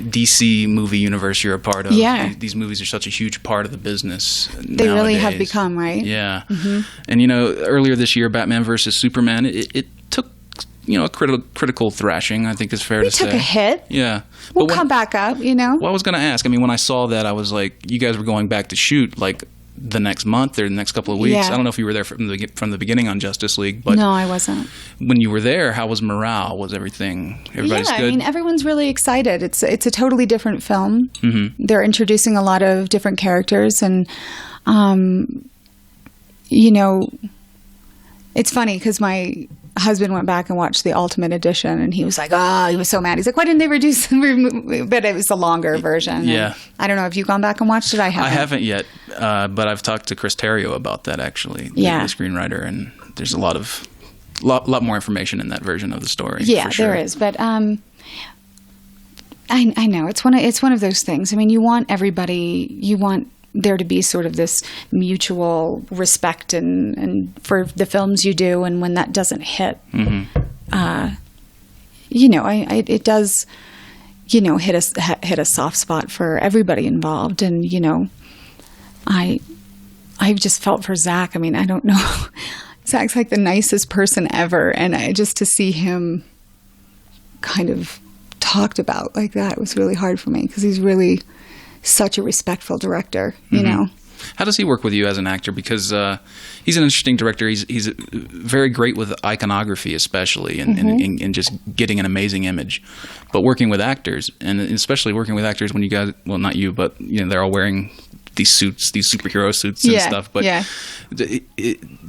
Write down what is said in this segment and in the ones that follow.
DC movie universe you're a part of. Yeah. These movies are such a huge part of the business They nowadays. really have become, right? Yeah. And, earlier this year, Batman versus Superman, it took, a critical thrashing, I think is fair to say. We took a hit. Yeah. We'll come back up, Well, I was going to ask. I mean, when I saw that, I was like, you guys were going back to shoot, like, the next month or the next couple of weeks. Yeah. I don't know if you were there from the beginning on Justice League, but no, I wasn't. When you were there, how was morale? Was everybody's good? I mean, everyone's really excited. It's a totally different film. Mm-hmm. They're introducing a lot of different characters, and it's funny because my husband went back and watched the Ultimate Edition, and he was like, he was so mad. He's like, why didn't they reduce but it was a longer version. Yeah. And I don't know if you've gone back and watched it. I haven't yet, but I've talked to Chris Terrio about that, actually, the screenwriter, and there's a lot more information in that version of the story. Yeah, for sure. there is, but I know it's one of those things. I mean, you want there to be sort of this mutual respect and for the films you do, and when that doesn't hit, it does, hit a soft spot for everybody involved, and I've just felt for Zack. I mean, I don't know, Zack's like the nicest person ever, and to see him kind of talked about like that was really hard for me because he's really such a respectful director, you know. How does he work with you as an actor? Because he's an interesting director. He's very great with iconography, especially, and just getting an amazing image. But working with actors, and especially working with actors when you guys, well, not you, but they're all wearing these suits, these superhero suits and stuff. But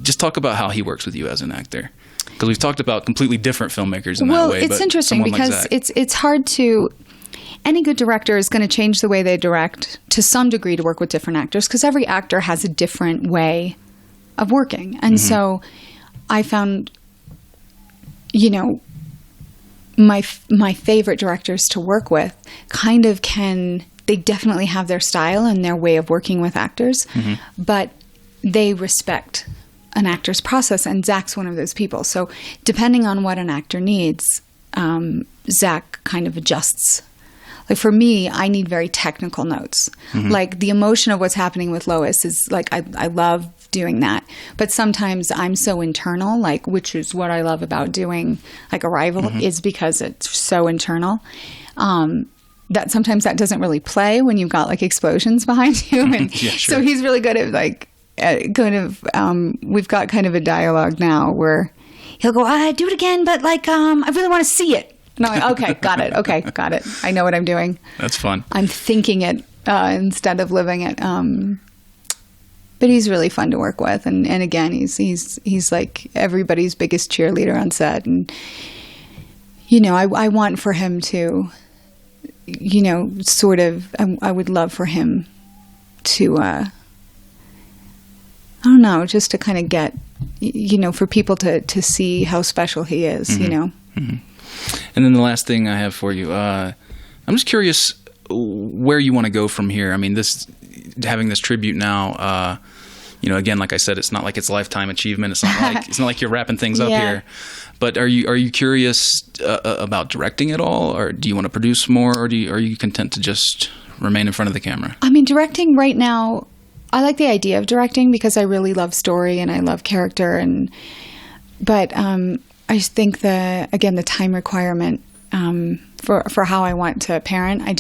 just talk about how he works with you as an actor. Because we've talked about completely different filmmakers in that way. Well, it's interesting because it's hard to... Any good director is going to change the way they direct to some degree to work with different actors because every actor has a different way of working. And so I found, my favorite directors to work with they definitely have their style and their way of working with actors, but they respect an actor's process, and Zack's one of those people. So depending on what an actor needs, Zack kind of adjusts. Like for me, I need very technical notes. Like the emotion of what's happening with Lois is like, I love doing that. But sometimes I'm so internal, which is what I love about doing Arrival is because it's so internal. That sometimes that doesn't really play when you've got explosions behind you. And so he's really good at we've got kind of a dialogue now where he'll go, do it again, but I really want to see it. And I'm like, okay, got it. I know what I'm doing. That's fun. I'm thinking it instead of living it. But he's really fun to work with. And again, he's like everybody's biggest cheerleader on set. And, I want for him to, sort of, I would love for him to, I don't know, just to kind of get, for people to see how special he is, And then the last thing I have for you, I'm just curious where you want to go from here. I mean, having this tribute now, again, like I said, it's not like it's lifetime achievement. It's not like you're wrapping things up here. But are you curious about directing at all, or do you want to produce more, or are you content to just remain in front of the camera? I mean, directing right now, I like the idea of directing because I really love story and I love character, but I think the time requirement for how I want to parent, I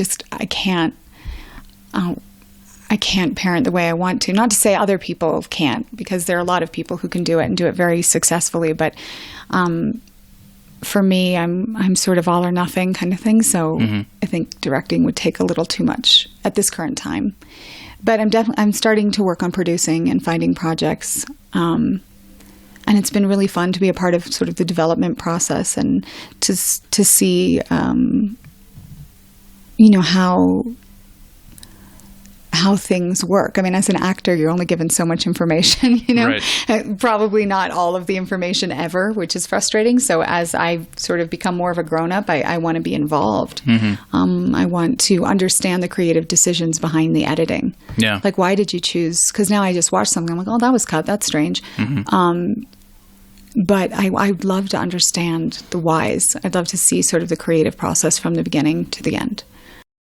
can't parent the way I want to. Not to say other people can't, because there are a lot of people who can do it and do it very successfully. But for me, I'm sort of all or nothing kind of thing. So I think directing would take a little too much at this current time. But I'm starting to work on producing and finding projects. And it's been really fun to be a part of sort of the development process and to see, how things work. I mean, as an actor, you're only given so much information, Right. Probably not all of the information ever, which is frustrating. So as I sort of become more of a grown-up, I want to be involved. I want to understand the creative decisions behind the editing. Yeah. Like, why did you choose? Because now I just watch something, I'm like, oh, that was cut. That's strange. But I'd love to understand the whys. I'd love to see sort of the creative process from the beginning to the end.